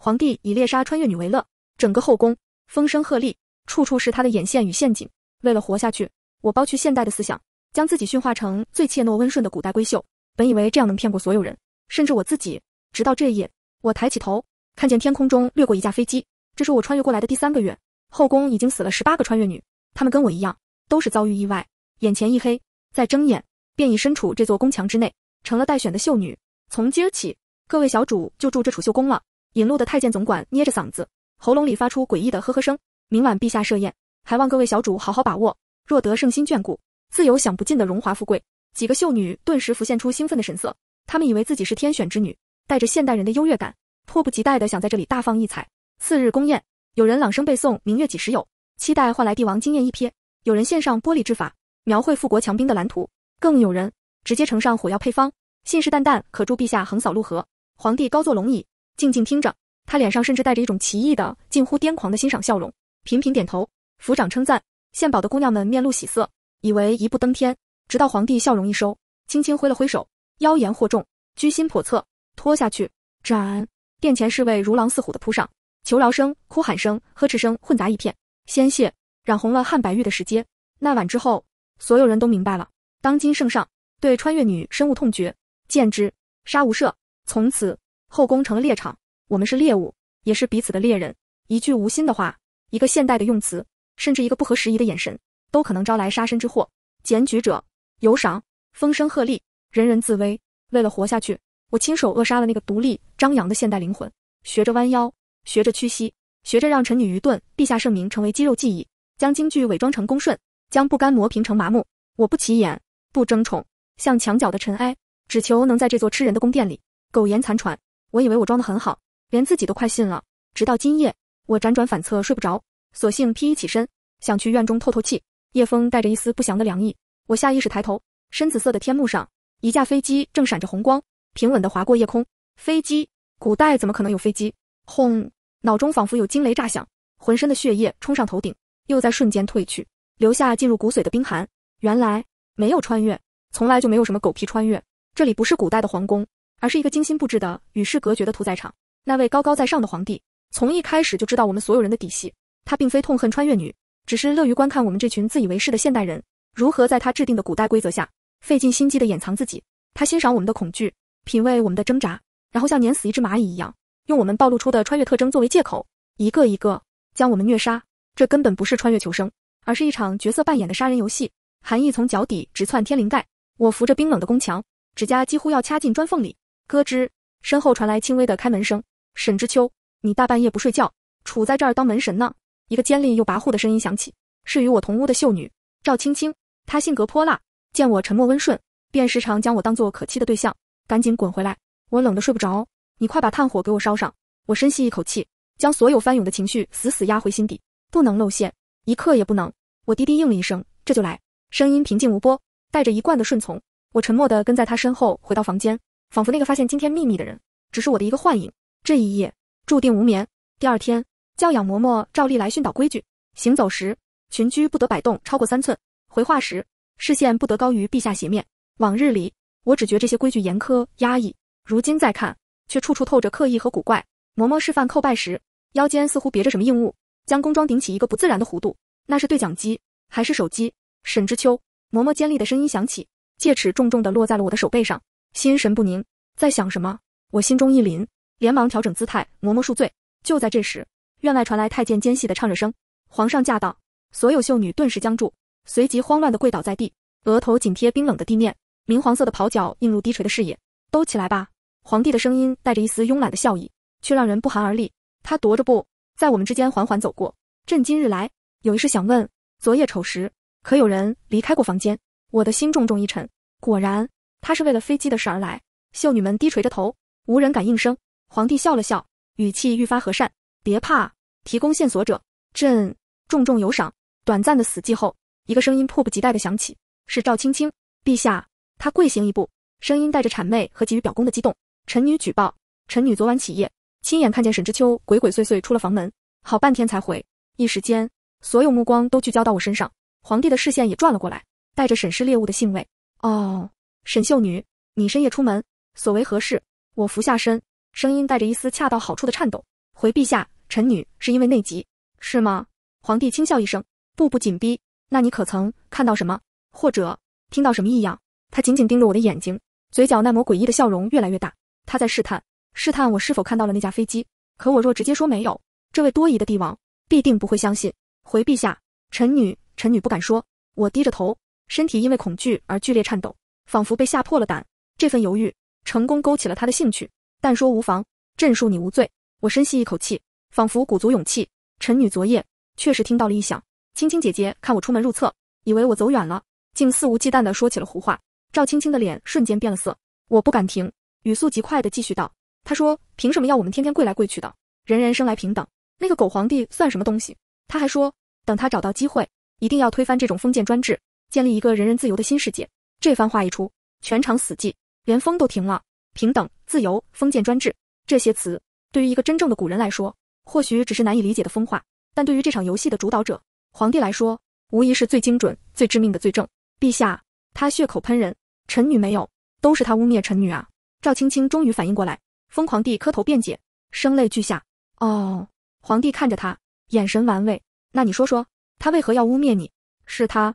皇帝以猎杀穿越女为乐，整个后宫风声鹤唳，处处是他的眼线与陷阱。为了活下去，我剥去现代的思想，将自己驯化成最怯懦温顺的古代闺秀。本以为这样能骗过所有人，甚至我自己。直到这夜，我抬起头，看见天空中掠过一架飞机。这是我穿越过来的第3个月，后宫已经死了18个穿越女，她们跟我一样，都是遭遇意外。眼前一黑，再睁眼，便已身处这座宫墙之内，成了待选的秀女。从今儿起，各位小主就住这储秀宫了。引路的太监总管捏着嗓子，喉咙里发出诡异的呵呵声。明晚陛下设宴，还望各位小主好好把握。若得圣心眷顾，自有享不尽的荣华富贵。几个秀女顿时浮现出兴奋的神色，她们以为自己是天选之女，带着现代人的优越感，迫不及待地想在这里大放异彩。次日宫宴，有人朗声背诵明月几时有，期待换来帝王惊艳一瞥；有人献上玻璃之法，描绘富国强兵的蓝图；更有人直接呈上火药配方，信誓旦旦可助陛下横扫陆河。皇帝高坐龙椅，静静听着，他脸上甚至带着一种奇异的、近乎癫狂的欣赏笑容，频频点头，抚掌称赞。献宝的姑娘们面露喜色，以为一步登天。直到皇帝笑容一收，轻轻挥了挥手，妖言惑众，居心叵测，拖下去，斩！殿前侍卫如狼似虎的扑上，求饶声、哭喊声、呵斥声混杂一片，鲜血染红了汉白玉的石阶。那晚之后，所有人都明白了，当今圣上对穿越女深恶痛绝，见之杀无赦。从此后宫成了猎场，我们是猎物，也是彼此的猎人。一句无心的话，一个现代的用词，甚至一个不合时宜的眼神，都可能招来杀身之祸。检举者有赏，风声鹤唳，人人自危。为了活下去，我亲手扼杀了那个独立张扬的现代灵魂，学着弯腰，学着屈膝，学着让臣女愚钝，陛下圣明成为肌肉记忆，将京剧伪装成恭顺，将不甘磨平成麻木。我不起眼，不争宠，像墙角的尘埃，只求能在这座吃人的宫殿里苟延残喘。我以为我装得很好，连自己都快信了。直到今夜，我辗转反侧睡不着，索性披衣起身，想去院中透透气。夜风带着一丝不祥的凉意，我下意识抬头，深紫色的天幕上，一架飞机正闪着红光，平稳地划过夜空。飞机？古代怎么可能有飞机？轰！脑中仿佛有惊雷炸响，浑身的血液冲上头顶，又在瞬间退去，留下进入骨髓的冰寒。原来没有穿越，从来就没有什么狗屁穿越。这里不是古代的皇宫，而是一个精心布置的与世隔绝的屠宰场。那位高高在上的皇帝，从一开始就知道我们所有人的底细。他并非痛恨穿越女，只是乐于观看我们这群自以为是的现代人如何在他制定的古代规则下费尽心机地掩藏自己。他欣赏我们的恐惧，品味我们的挣扎，然后像碾死一只蚂蚁一样，用我们暴露出的穿越特征作为借口，一个一个将我们虐杀。这根本不是穿越求生，而是一场角色扮演的杀人游戏。寒意从脚底直窜天灵盖，我扶着冰冷的宫墙，指甲几乎要掐进砖缝里。咯吱，身后传来轻微的开门声。沈之秋，你大半夜不睡觉，杵在这儿当门神呢？一个尖利又跋扈的声音响起，是与我同屋的秀女赵青青。她性格泼辣，见我沉默温顺，便时常将我当作可欺的对象。赶紧滚回来，我冷得睡不着，你快把炭火给我烧上。我深吸一口气，将所有翻涌的情绪死死压回心底，不能露馅，一刻也不能。我低低应了一声，这就来。声音平静无波，带着一贯的顺从。我沉默地跟在他身后回到房间，仿佛那个发现惊天秘密的人只是我的一个幻影。这一夜注定无眠。第二天，教养嬷嬷照例来训导规矩。行走时，裙裾不得摆动超过3寸；回话时，视线不得高于陛下斜面。往日里，我只觉这些规矩严苛压抑，如今再看，却处处透着刻意和古怪。嬷嬷示范叩拜时，腰间似乎别着什么硬物，将宫装顶起一个不自然的弧度。那是对讲机还是手机？沈之秋，嬷嬷尖利的声音响起，戒尺重重地落在了我的手背上。心神不宁，在想什么？我心中一凛，连忙调整姿态，嬷嬷恕罪。就在这时，院外传来太监尖细的唱热声：皇上驾到！所有秀女顿时僵住，随即慌乱地跪倒在地，额头紧贴冰冷的地面，明黄色的袍角映入低垂的视野。都起来吧！皇帝的声音带着一丝慵懒的笑意，却让人不寒而栗。他踱着步，在我们之间缓缓走过。朕今日来，有一事想问。昨夜丑时，可有人离开过房间？我的心重重一沉。果然，他是为了飞机的事而来。秀女们低垂着头，无人敢应声。皇帝笑了笑，语气愈发和善：别怕，提供线索者，朕重重有赏。短暂的死寂后，一个声音迫不及待地响起，是赵青青。陛下。他跪行一步，声音带着谄媚和给予表功的激动。臣女举报，臣女昨晚起夜，亲眼看见沈之秋鬼鬼祟祟出了房门，好半天才回。一时间，所有目光都聚焦到我身上，皇帝的视线也转了过来，带着审视猎物的兴味。哦，沈秀女，你深夜出门，所为何事？我俯下身，声音带着一丝恰到好处的颤抖。回陛下，臣女是因为内急。是吗？皇帝轻笑一声，步步紧逼。那你可曾看到什么，或者听到什么异样？他紧紧盯着我的眼睛，嘴角那抹诡异的笑容越来越大。他在试探我是否看到了那架飞机。可我若直接说没有，这位多疑的帝王必定不会相信。回陛下，臣女不敢说。我低着头，身体因为恐惧而剧烈颤抖，仿佛被吓破了胆。这份犹豫成功勾起了他的兴趣。但说无妨，朕恕你无罪。我深吸一口气，仿佛鼓足勇气。臣女昨夜确实听到了异响。青青姐姐看我出门入厕，以为我走远了，竟肆无忌惮地说起了胡话。赵青青的脸瞬间变了色，我不敢停，语速极快地继续道：她说凭什么要我们天天跪来跪去的？人人生来平等，那个狗皇帝算什么东西？他还说等他找到机会，一定要推翻这种封建专制，建立一个人人自由的新世界。这番话一出，全场死寂，连风都停了。平等、自由、封建专制，这些词对于一个真正的古人来说，或许只是难以理解的疯话，但对于这场游戏的主导者皇帝来说，无疑是最精准、最致命的罪证。陛下，他血口喷人，臣女没有，都是他污蔑臣女啊！赵青青终于反应过来，疯狂地磕头辩解，声泪俱下。哦，皇帝看着他，眼神玩味。那你说说，他为何要污蔑你？是他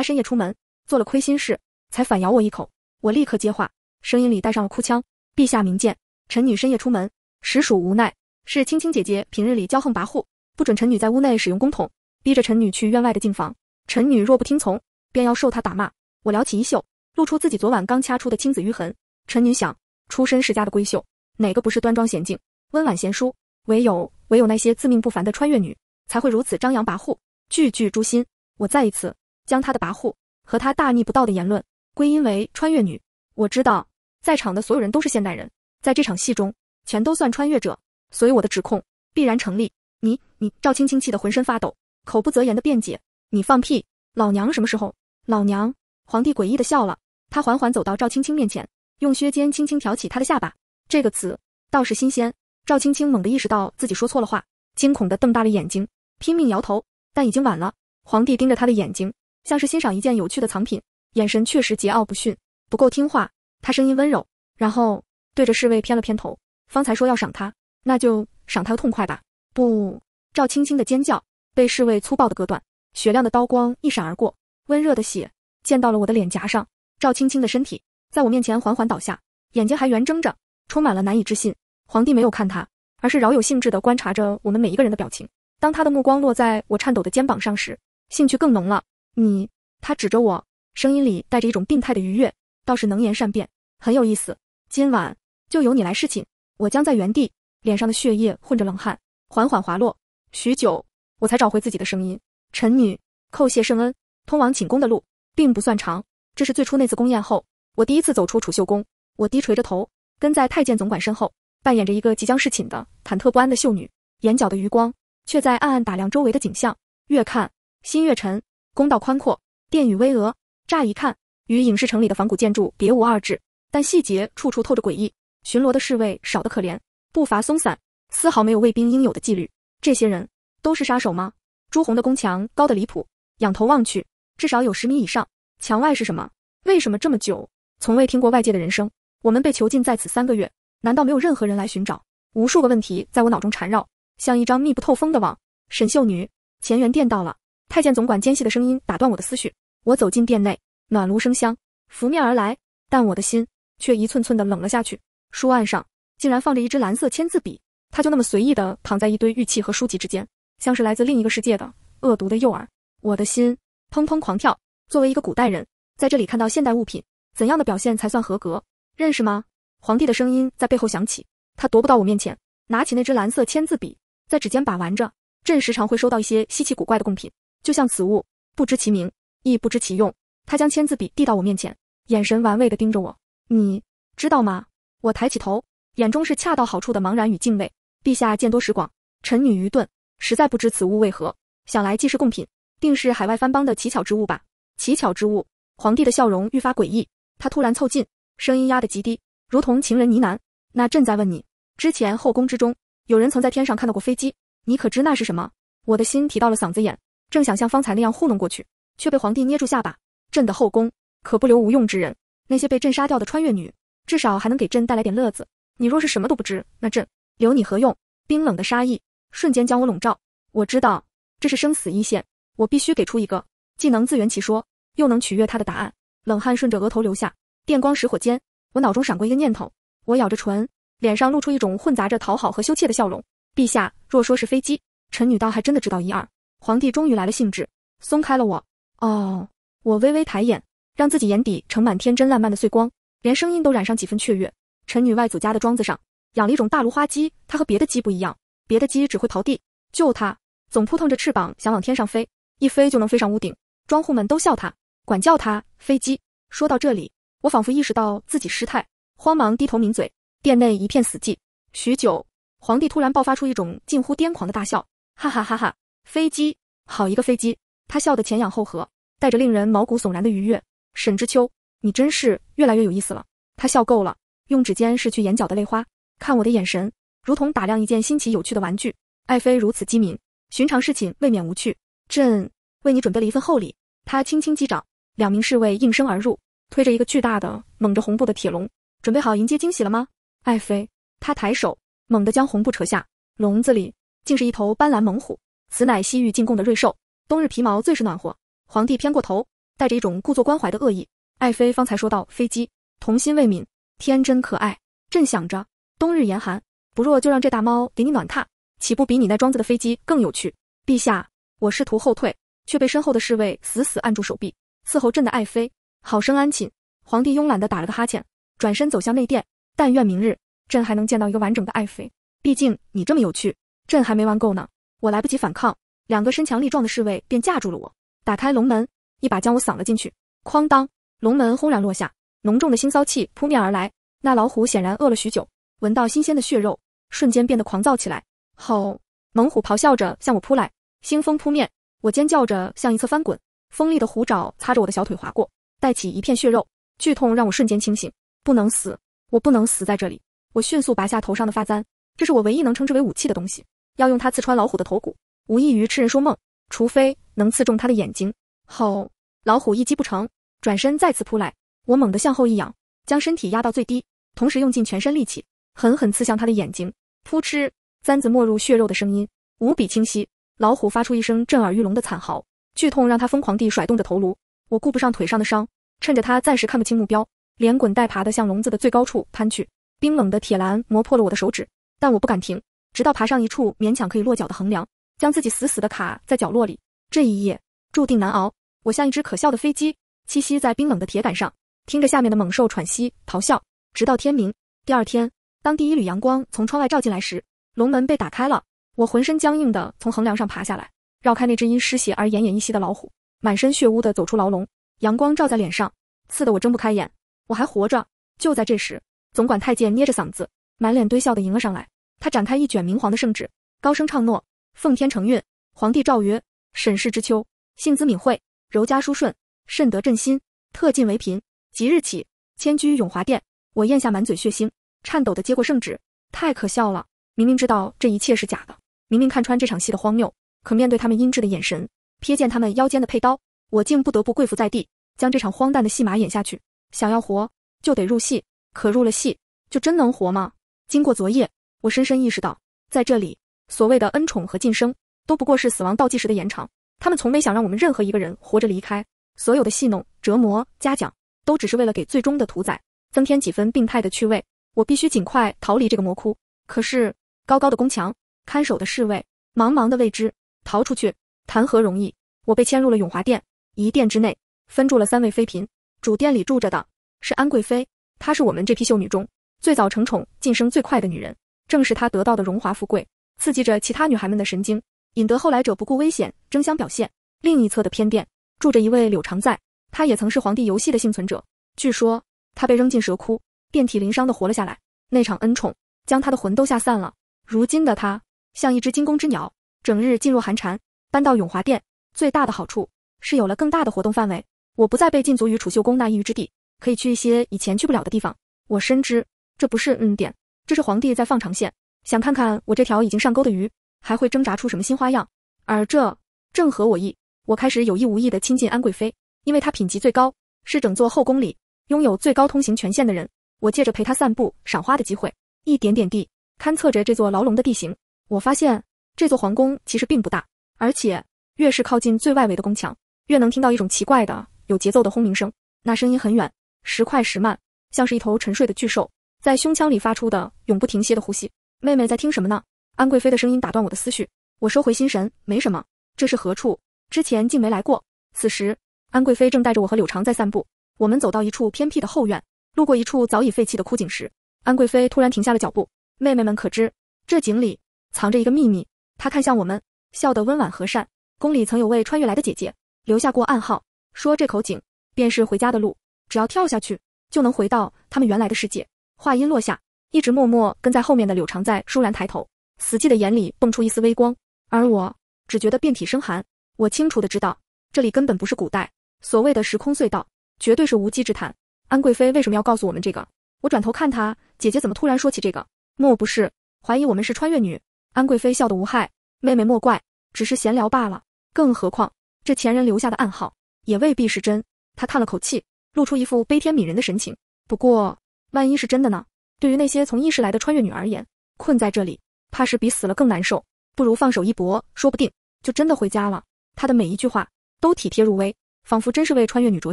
深夜出门做了亏心事，才反咬我一口。我立刻接话，声音里带上了哭腔。陛下明鉴，臣女深夜出门，实属无奈，是青青姐姐平日里骄横跋扈，不准臣女在屋内使用公桶，逼着臣女去院外的净房。臣女若不听从，便要受她打骂。我撩起衣袖，露出自己昨晚刚掐出的青紫淤痕。臣女想，出身世家的闺秀，哪个不是端庄娴静、温婉贤淑？唯有那些自命不凡的穿越女，才会如此张扬跋扈，句句诛心。我再一次将她的跋扈和她大逆不道的言论归因为穿越女。我知道，在场的所有人都是现代人，在这场戏中，全都算穿越者，所以我的指控必然成立。你，赵青青气得浑身发抖，口不择言的辩解：你放屁！老娘什么时候？老娘！皇帝诡异的笑了，他缓缓走到赵青青面前，用靴尖轻轻挑起她的下巴。这个词倒是新鲜。赵青青猛地意识到自己说错了话，惊恐地瞪大了眼睛，拼命摇头，但已经晚了。皇帝盯着他的眼睛，像是欣赏一件有趣的藏品，眼神确实桀骜不驯，不够听话。他声音温柔，然后对着侍卫偏了偏头。方才说要赏他，那就赏他个痛快吧。不！赵青青的尖叫被侍卫粗暴地割断，雪亮的刀光一闪而过，温热的血溅到了我的脸颊上。赵青青的身体在我面前缓缓倒下，眼睛还圆睁着，充满了难以置信。皇帝没有看他，而是饶有兴致地观察着我们每一个人的表情。当他的目光落在我颤抖的肩膀上时，兴趣更浓了。你，他指着我，声音里带着一种病态的愉悦，倒是能言善辩，很有意思。今晚就由你来侍寝。我僵在原地，脸上的血液混着冷汗，缓缓滑落。许久，我才找回自己的声音。臣女叩谢圣恩。通往寝宫的路并不算长，这是最初那次宫宴后，我第一次走出储秀宫。我低垂着头，跟在太监总管身后，扮演着一个即将侍寝的忐忑不安的秀女，眼角的余光却在暗暗打量周围的景象，越看心越沉。宫道宽阔，殿宇巍峨，乍一看与影视城里的仿古建筑别无二致，但细节处处透着诡异。巡逻的侍卫少得可怜，步伐松散，丝毫没有卫兵应有的纪律。这些人都是杀手吗？朱红的宫墙高得离谱，仰头望去，至少有10米以上。墙外是什么？为什么这么久？从未听过外界的人声。我们被囚禁在此3个月，难道没有任何人来寻找？无数个问题在我脑中缠绕，像一张密不透风的网。沈秀女，乾元殿到了。太监总管尖细的声音打断我的思绪。我走进殿内，暖炉生香，拂面而来，但我的心却一寸寸地冷了下去。书案上竟然放着一支蓝色签字笔，它就那么随意地躺在一堆玉器和书籍之间，像是来自另一个世界的恶毒的诱饵。我的心砰砰狂跳。作为一个古代人，在这里看到现代物品，怎样的表现才算合格？认识吗？皇帝的声音在背后响起。他踱步到我面前，拿起那支蓝色签字笔，在指尖把玩着。朕时常会收到一些稀奇古怪的贡品，就像此物，不知其名，亦不知其用。他将签字笔递到我面前，眼神玩味地盯着我。你知道吗？我抬起头，眼中是恰到好处的茫然与敬畏。陛下见多识广，臣女愚钝，实在不知此物为何。想来既是贡品，定是海外藩邦的奇巧之物吧？奇巧之物？皇帝的笑容愈发诡异，他突然凑近，声音压得极低，如同情人呢喃。那朕再问你，之前后宫之中，有人曾在天上看到过飞机，你可知那是什么？我的心提到了嗓子眼，正想像方才那样糊弄过去，却被皇帝捏住下巴。朕的后宫可不留无用之人，那些被朕杀掉的穿越女，至少还能给朕带来点乐子。你若是什么都不知，那朕留你何用？冰冷的杀意瞬间将我笼罩。我知道这是生死一线，我必须给出一个既能自圆其说，又能取悦他的答案。冷汗顺着额头流下，电光石火间，我脑中闪过一个念头。我咬着唇，脸上露出一种混杂着讨好和羞怯的笑容。陛下，若说是飞机，臣女倒还真的知道一二。皇帝终于来了兴致，松开了我。哦，我微微抬眼，让自己眼底盛满天真烂漫的碎光，连声音都染上几分雀跃。臣女外祖家的庄子上养了一种大芦花鸡，它和别的鸡不一样，别的鸡只会刨地，就它总扑腾着翅膀想往天上飞，一飞就能飞上屋顶。庄户们都笑它，管叫它飞机。说到这里，我仿佛意识到自己失态，慌忙低头抿嘴。殿内一片死寂。许久，皇帝突然爆发出一种近乎癫狂的大笑，哈哈哈哈！飞机，好一个飞机！他笑得前仰后合，带着令人毛骨悚然的愉悦。沈之秋，你真是越来越有意思了。他笑够了，用指尖拭去眼角的泪花，看我的眼神如同打量一件新奇有趣的玩具。爱妃如此机敏，寻常侍寝未免无趣，朕为你准备了一份厚礼。他轻轻击掌，2名侍卫应声而入，推着一个巨大的蒙着红布的铁笼。准备好迎接惊喜了吗？爱妃。他抬手猛地将红布扯下，笼子里竟是一头斑斓猛虎，此乃西域进贡的瑞兽，冬日皮毛最是暖和。皇帝偏过头，带着一种故作关怀的恶意。爱妃方才说到飞机，童心未泯，天真可爱。朕想着冬日严寒，不若就让这大猫给你暖榻，岂不比你那庄子的飞机更有趣？陛下，我试图后退，却被身后的侍卫死死按住手臂。伺候朕的爱妃，好生安寝。皇帝慵懒地打了个哈欠，转身走向内殿。但愿明日朕还能见到一个完整的爱妃，毕竟你这么有趣，朕还没玩够呢。我来不及反抗，2个身强力壮的侍卫便架住了我，打开笼门，一把将我搡了进去。哐当，笼门轰然落下，浓重的腥臊气扑面而来。那老虎显然饿了许久，闻到新鲜的血肉，瞬间变得狂躁起来。吼！猛虎咆哮着向我扑来，腥风扑面，我尖叫着向一侧翻滚，锋利的虎爪擦着我的小腿划过，带起一片血肉，剧痛让我瞬间清醒。不能死，我不能死在这里。我迅速拔下头上的发簪，这是我唯一能称之为武器的东西，要用它刺穿老虎的头骨，无异于痴人说梦，除非能刺中它的眼睛。吼！老虎一击不成，转身再次扑来，我猛地向后一仰，将身体压到最低，同时用尽全身力气，狠狠刺向它的眼睛。扑哧，簪子没入血肉的声音无比清晰，老虎发出一声震耳欲聋的惨嚎，剧痛让它疯狂地甩动着头颅。我顾不上腿上的伤，趁着它暂时看不清目标，连滚带爬地向笼子的最高处攀去。冰冷的铁栏磨破了我的手指，但我不敢停，直到爬上一处勉强可以落脚的横梁，将自己死死地卡在角落里。这一夜注定难熬，我像一只可笑的飞机，栖息在冰冷的铁杆上，听着下面的猛兽喘息咆哮，直到天明。第二天，当第一缕阳光从窗外照进来时，笼门被打开了，我浑身僵硬地从横梁上爬下来，绕开那只因失血而奄奄一息的老虎，满身血污地走出牢笼。阳光照在脸上，刺得我睁不开眼，我还活着。就在这时，总管太监捏着嗓子，满脸堆笑地迎了上来。他展开一卷明黄的圣旨，高声唱诺：奉天承运，皇帝诏曰，沈氏之秋，幸姿敏慧，柔家淑顺，甚得朕心，特进为嫔。即日起，迁居永华殿。我咽下满嘴血腥，颤抖地接过圣旨。太可笑了，明明知道这一切是假的，明明看穿这场戏的荒谬，可面对他们阴鸷的眼神，瞥见他们腰间的佩刀，我竟不得不跪伏在地，将这场荒诞的戏码演下去。想要活，就得入戏，可入了戏，就真能活吗？经过昨夜，我深深意识到，在这里，所谓的恩宠和晋升，都不过是死亡倒计时的延长。他们从没想让我们任何一个人活着离开，所有的戏弄、折磨、嘉奖，都只是为了给最终的屠宰增添几分病态的趣味。我必须尽快逃离这个魔窟。可是，高高的宫墙，看守的侍卫，茫茫的未知，逃出去，谈何容易？我被牵入了永华殿，一殿之内，分住了3位妃嫔。主殿里住着的是安贵妃，她是我们这批秀女中最早承宠、晋升最快的女人，正是她得到的荣华富贵，刺激着其他女孩们的神经，引得后来者不顾危险，争相表现。另一侧的偏殿住着一位柳常在，她也曾是皇帝游戏的幸存者，据说她被扔进蛇窟，遍体鳞伤地活了下来。那场恩宠将她的魂都吓散了。如今的她像一只惊弓之鸟，整日噤若寒蝉。搬到永华殿，最大的好处是有了更大的活动范围，我不再被禁足于储秀宫那一隅之地，可以去一些以前去不了的地方。我深知这不是点，这是皇帝在放长线，想看看我这条已经上钩的鱼还会挣扎出什么新花样。而这正合我意，我开始有意无意地亲近安贵妃，因为她品级最高，是整座后宫里拥有最高通行权限的人。我借着陪她散步、赏花的机会，一点点地勘测着这座牢笼的地形。我发现这座皇宫其实并不大，而且越是靠近最外围的宫墙，越能听到一种奇怪的有节奏的轰鸣声，那声音很远，时快时慢，像是一头沉睡的巨兽在胸腔里发出的永不停歇的呼吸。妹妹在听什么呢？安贵妃的声音打断我的思绪，我收回心神，没什么，这是何处？之前竟没来过。此时安贵妃正带着我和柳常在散步，我们走到一处偏僻的后院，路过一处早已废弃的枯井时，安贵妃突然停下了脚步。妹妹们可知这井里藏着一个秘密？她看向我们，笑得温婉和善。宫里曾有位穿越来的姐姐留下过暗号，说这口井便是回家的路，只要跳下去就能回到他们原来的世界。话音落下，一直默默跟在后面的柳常在倏然抬头，死寂的眼里蹦出一丝微光，而我只觉得遍体生寒。我清楚地知道，这里根本不是古代所谓的时空隧道，绝对是无稽之谈。安贵妃为什么要告诉我们这个？我转头看她，姐姐怎么突然说起这个？莫不是怀疑我们是穿越女？安贵妃笑得无害，妹妹莫怪，只是闲聊罢了。更何况这前人留下的暗号也未必是真。她叹了口气，露出一副悲天悯人的神情。不过万一是真的呢？对于那些从异世来的穿越女而言，困在这里怕是比死了更难受，不如放手一搏，说不定就真的回家了。她的每一句话都体贴入微，仿佛真是为穿越女着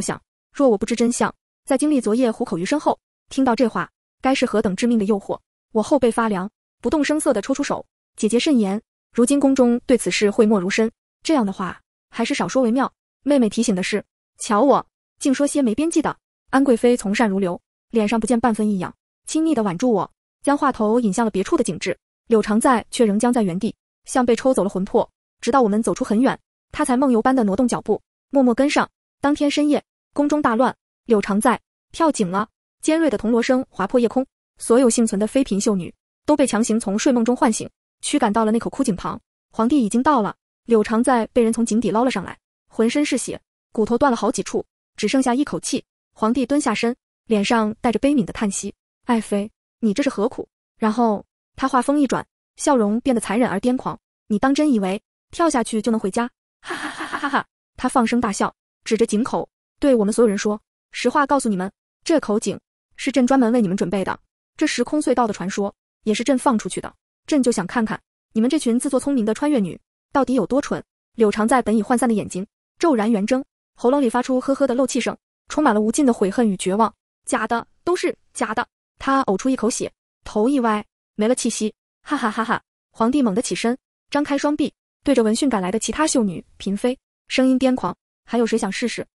想。若我不知真相，在经历昨夜虎口余生后，听到这话该是何等致命的诱惑。我后背发凉，不动声色地抽出手。姐姐慎言，如今宫中对此事讳莫如深，这样的话还是少说为妙。妹妹提醒的是，瞧我竟说些没边际的。安贵妃从善如流，脸上不见半分异样，亲昵地挽住我，将话头引向了别处的景致。柳常在却仍僵在原地，像被抽走了魂魄，直到我们走出很远，他才梦游般的挪动脚步，默默跟上。当天深夜，宫中大乱，柳常在跳井了。尖锐的铜锣声划破夜空，所有幸存的妃嫔秀女都被强行从睡梦中唤醒，驱赶到了那口枯井旁。皇帝已经到了，柳常在被人从井底捞了上来，浑身是血，骨头断了好几处，只剩下一口气。皇帝蹲下身，脸上带着悲悯的叹息：爱妃，你这是何苦？然后他话锋一转，笑容变得残忍而癫狂：你当真以为跳下去就能回家？哈哈哈哈哈哈！他放声大笑，指着井口对我们所有人说：实话告诉你们，这口井是朕专门为你们准备的，这时空隧道的传说也是朕放出去的。朕就想看看你们这群自作聪明的穿越女到底有多蠢。柳常在本已涣散的眼睛骤然圆睁，喉咙里发出呵呵的漏气声，充满了无尽的悔恨与绝望。假的，都是假的。他呕出一口血，头一歪，没了气息。哈哈哈哈！皇帝猛地起身，张开双臂，对着闻讯赶来的其他秀女嫔妃，声音癫狂：还有谁想试试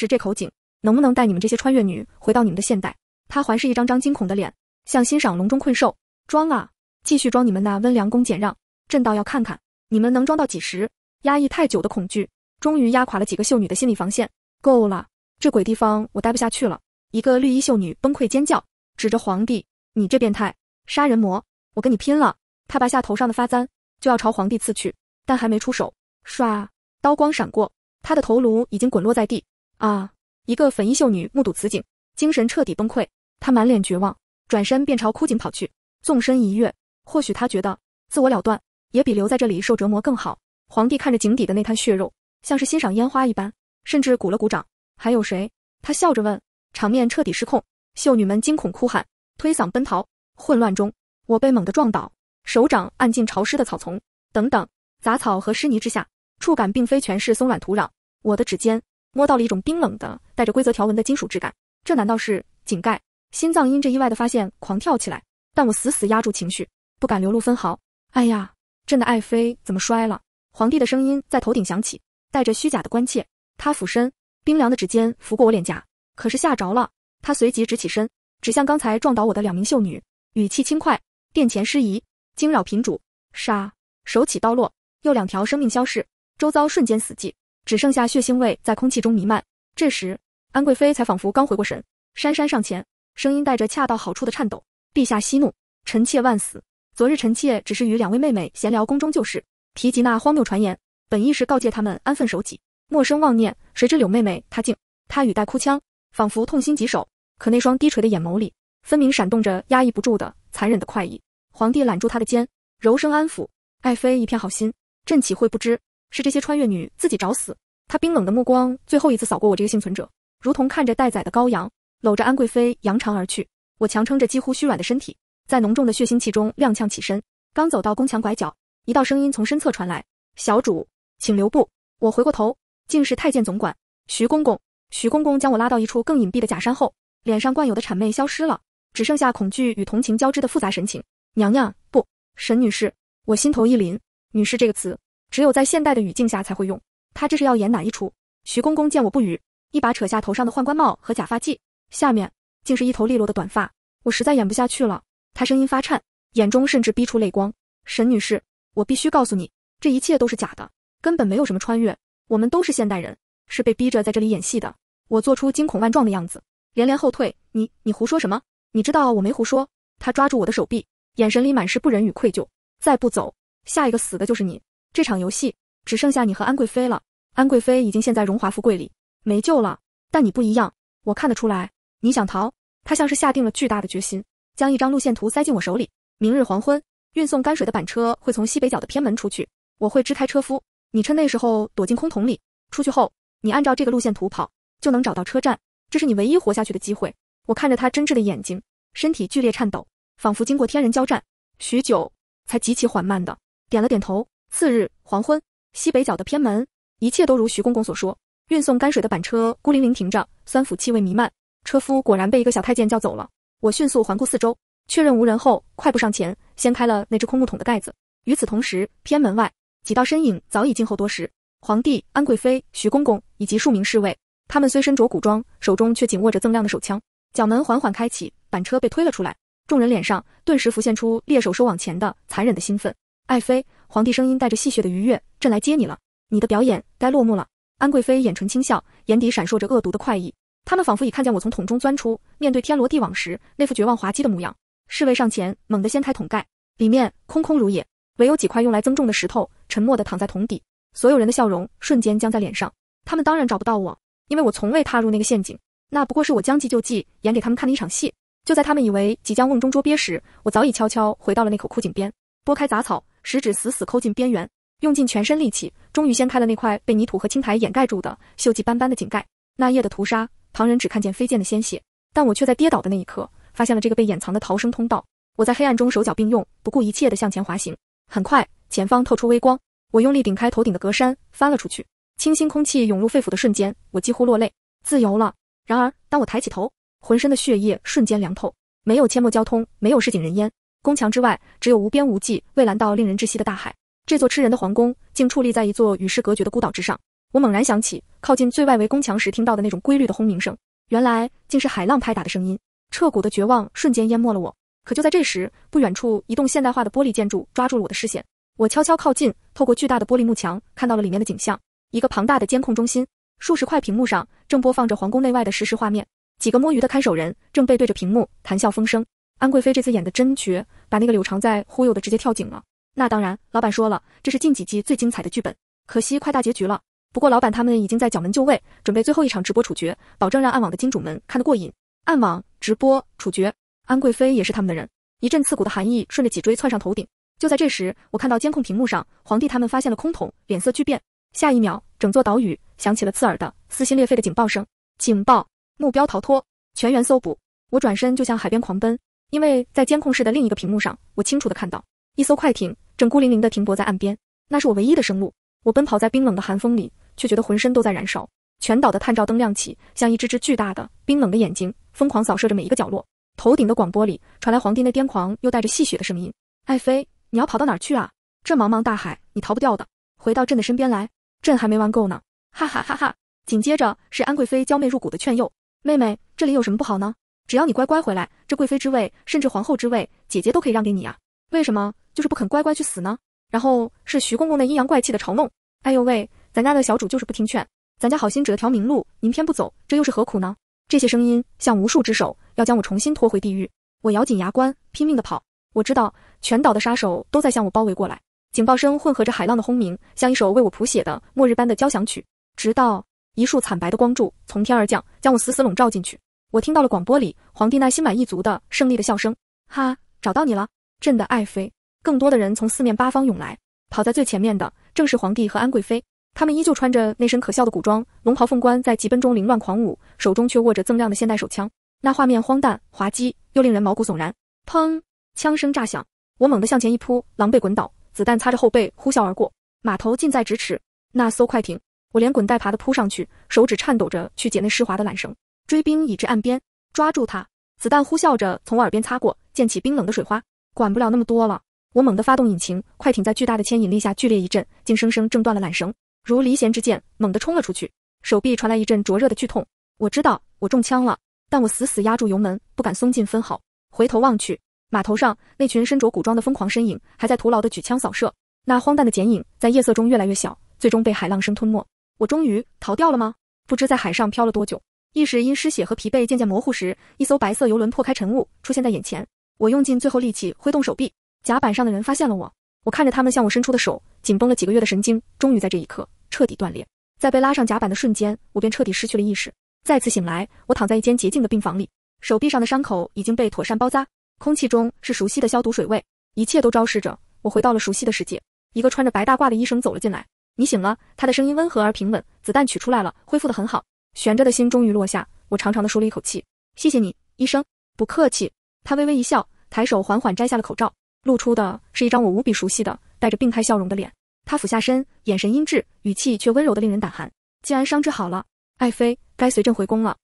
这口井能不能带你们这些穿越女回到你们的现代？他环视一张张惊恐的脸，像欣赏笼中困兽。装啊，继续装你们那温良恭俭让，朕倒要看看你们能装到几时。压抑太久的恐惧终于压垮了几个秀女的心理防线。够了，这鬼地方我待不下去了。一个绿衣秀女崩溃尖叫，指着皇帝：你这变态杀人魔，我跟你拼了！他拔下头上的发簪，就要朝皇帝刺去，但还没出手，唰，刀光闪过，他的头颅已经滚落在地。啊！一个粉衣秀女目睹此景，精神彻底崩溃，她满脸绝望，转身便朝枯井跑去，纵身一跃。或许她觉得自我了断也比留在这里受折磨更好。皇帝看着井底的那滩血肉，像是欣赏烟花一般，甚至鼓了鼓掌。还有谁？他笑着问。场面彻底失控，秀女们惊恐哭喊，推搡奔逃。混乱中，我被猛地撞倒，手掌按进潮湿的草丛，等等，杂草和湿泥之下，触感并非全是松软土壤，我的指尖摸到了一种冰冷的带着规则条纹的金属质感。这难道是井盖？心脏因这意外的发现狂跳起来，但我死死压住情绪，不敢流露分毫。哎呀，朕的爱妃怎么摔了？皇帝的声音在头顶响起，带着虚假的关切。他俯身，冰凉的指尖拂过我脸颊，可是吓着了。他随即直起身，指向刚才撞倒我的2名秀女，语气轻快：殿前失仪，惊扰频主。杀！手起刀落，又2条生命消逝，周遭瞬间死寂，只剩下血腥味在空气中弥漫。这时，安贵妃才仿佛刚回过神，姗姗上前，声音带着恰到好处的颤抖：陛下息怒，臣妾万死。昨日臣妾只是与2位妹妹闲聊宫中旧事，提及那荒谬传言，本意是告诫他们安分守己，莫生妄念。谁知柳妹妹她语带哭腔，仿佛痛心疾首，可那双低垂的眼眸里分明闪动着压抑不住的残忍的快意。皇帝揽住她的肩，柔声安抚：爱妃一片好心，朕岂会不知是这些穿越女自己找死。他冰冷的目光最后一次扫过我这个幸存者，如同看着待宰的羔羊，搂着安贵妃扬长而去。我强撑着几乎虚软的身体，在浓重的血腥气中踉跄起身，刚走到宫墙拐角，一道声音从身侧传来：“小主，请留步。”我回过头，竟是太监总管徐公公。徐公公将我拉到一处更隐蔽的假山后，脸上惯有的谄媚消失了，只剩下恐惧与同情交织的复杂神情。娘娘，不，沈女士。我心头一凛，女士这个词，只有在现代的语境下才会用。他这是要演哪一出？徐公公见我不语，一把扯下头上的宦官帽和假发髻，下面竟是一头利落的短发。我实在演不下去了，他声音发颤，眼中甚至逼出泪光。沈女士，我必须告诉你，这一切都是假的，根本没有什么穿越，我们都是现代人，是被逼着在这里演戏的。我做出惊恐万状的样子，连连后退。你胡说什么？你知道我没胡说。他抓住我的手臂，眼神里满是不忍与愧疚。再不走，下一个死的就是你。这场游戏只剩下你和安贵妃了。安贵妃已经陷在荣华富贵里，没救了。但你不一样，我看得出来，你想逃。他像是下定了巨大的决心，将一张路线图塞进我手里。明日黄昏，运送泔水的板车会从西北角的偏门出去，我会支开车夫，你趁那时候躲进空桶里。出去后，你按照这个路线图跑，就能找到车站，这是你唯一活下去的机会。我看着他真挚的眼睛，身体剧烈颤抖，仿佛经过天人交战，许久才极其缓慢的点了点头。次日黄昏，西北角的偏门，一切都如徐公公所说，运送泔水的板车孤零零停着，酸腐气味弥漫，车夫果然被一个小太监叫走了。我迅速环顾四周，确认无人后，快步上前，掀开了那只空木桶的盖子。与此同时，偏门外几道身影早已静候多时，皇帝、安贵妃、徐公公以及数名侍卫，他们虽身着古装，手中却紧握着锃亮的手枪。角门缓缓开启，板车被推了出来，众人脸上顿时浮现出猎手收往前的残忍的兴奋。爱妃，皇帝声音带着戏谑的愉悦，朕来接你了，你的表演该落幕了。安贵妃眼唇轻笑，眼底闪烁着恶毒的快意。他们仿佛已看见我从桶中钻出，面对天罗地网时那副绝望滑稽的模样。侍卫上前，猛地掀开桶盖，里面空空如也，唯有几块用来增重的石头沉默地躺在桶底。所有人的笑容瞬间僵在脸上。他们当然找不到我，因为我从未踏入那个陷阱，那不过是我将计就计，演给他们看的一场戏。就在他们以为即将瓮中捉鳖时，我早已悄悄回到了那口枯井边，拨开杂草，食指死死抠进边缘，用尽全身力气，终于掀开了那块被泥土和青苔掩盖住的锈迹斑斑的井盖。那夜的屠杀，旁人只看见飞溅的鲜血，但我却在跌倒的那一刻发现了这个被掩藏的逃生通道。我在黑暗中手脚并用，不顾一切地向前滑行。很快，前方透出微光，我用力顶开头顶的格栅，翻了出去。清新空气涌入肺腑的瞬间，我几乎落泪，自由了。然而，当我抬起头，浑身的血液瞬间凉透，没有阡陌交通，没有市井人烟，宫墙之外只有无边无际、蔚蓝到令人窒息的大海。这座吃人的皇宫竟矗立在一座与世隔绝的孤岛之上。我猛然想起靠近最外围宫墙时听到的那种规律的轰鸣声，原来竟是海浪拍打的声音。彻骨的绝望瞬间淹没了我。可就在这时，不远处一栋现代化的玻璃建筑抓住了我的视线。我悄悄靠近，透过巨大的玻璃幕墙看到了里面的景象。一个庞大的监控中心，数十块屏幕上正播放着皇宫内外的实时画面，几个摸鱼的看守人正背对着屏幕谈笑风生。安贵妃这次演的真绝，把那个柳常在忽悠的直接跳井了。那当然，老板说了，这是近几季最精彩的剧本，可惜快大结局了。不过老板他们已经在角门就位，准备最后一场直播处决，保证让暗网的金主们看得过瘾。暗网直播处决，安贵妃也是他们的人。一阵刺骨的寒意顺着脊椎窜上头顶。就在这时，我看到监控屏幕上皇帝他们发现了空桶，脸色巨变。下一秒，整座岛屿响起了刺耳的撕心裂肺的警报声。警报，目标逃脱，全员搜捕。我转身就向海边狂奔，因为在监控室的另一个屏幕上，我清楚地看到一艘快艇正孤零零地停泊在岸边，那是我唯一的生路。我奔跑在冰冷的寒风里，却觉得浑身都在燃烧。全岛的探照灯亮起，像一只只巨大的冰冷的眼睛，疯狂扫射着每一个角落。头顶的广播里传来皇帝那癫狂又带着戏谑的声音：爱妃，你要跑到哪儿去啊？这茫茫大海，你逃不掉的，回到朕的身边来，朕还没玩够呢！哈哈哈哈！紧接着是安贵妃娇媚入骨的劝诱：妹妹，这里有什么不好呢？只要你乖乖回来，这贵妃之位，甚至皇后之位，姐姐都可以让给你啊！为什么就是不肯乖乖去死呢？然后是徐公公那阴阳怪气的嘲弄：哎呦喂，咱家的小主就是不听劝，咱家好心指了条明路，您偏不走，这又是何苦呢？这些声音像无数只手，要将我重新拖回地狱。我咬紧牙关，拼命地跑。我知道全岛的杀手都在向我包围过来。警报声混合着海浪的轰鸣，像一首为我谱写的末日般的交响曲。直到一束惨白的光柱从天而降，将我死死笼罩进去。我听到了广播里皇帝那心满意足的胜利的笑声：哈，找到你了，朕的爱妃！更多的人从四面八方涌来，跑在最前面的正是皇帝和安贵妃。他们依旧穿着那身可笑的古装，龙袍凤冠在疾奔中凌乱狂舞，手中却握着锃亮的现代手枪。那画面荒诞滑稽，又令人毛骨悚然。砰！枪声炸响，我猛地向前一扑，狼狈滚倒，子弹擦着后背呼啸而过，码头近在咫尺。那艘快艇，我连滚带爬地扑上去，手指颤抖着去解那湿滑的缆绳。追兵已至岸边，抓住他！子弹呼啸着从我耳边擦过，溅起冰冷的水花。管不了那么多了，我猛地发动引擎，快艇在巨大的牵引力下剧烈一震，硬生生挣断了缆绳，如离弦之箭，猛地冲了出去。手臂传来一阵灼热的剧痛。我知道我中枪了，但我死死压住油门，不敢松劲分毫。回头望去，码头上那群身着古装的疯狂身影还在徒劳地举枪扫射，那荒诞的剪影在夜色中越来越小，最终被海浪声吞没。我终于逃掉了吗？不知在海上飘了多久，意识因失血和疲惫渐渐模糊时，一艘白色游轮破开晨雾，出现在眼前。我用尽最后力气挥动手臂，甲板上的人发现了我。我看着他们向我伸出的手，紧绷了几个月的神经终于在这一刻彻底断裂。在被拉上甲板的瞬间，我便彻底失去了意识。再次醒来，我躺在一间洁净的病房里，手臂上的伤口已经被妥善包扎，空气中是熟悉的消毒水味，一切都昭示着我回到了熟悉的世界。一个穿着白大褂的医生走了进来。你醒了，他的声音温和而平稳，子弹取出来了，恢复得很好。悬着的心终于落下，我长长的舒了一口气。谢谢你，医生。不客气。他微微一笑，抬手缓缓摘下了口罩，露出的是一张我无比熟悉的带着病态笑容的脸。他俯下身，眼神阴鸷，语气却温柔得令人胆寒。既然伤治好了，爱妃该随朕回宫了。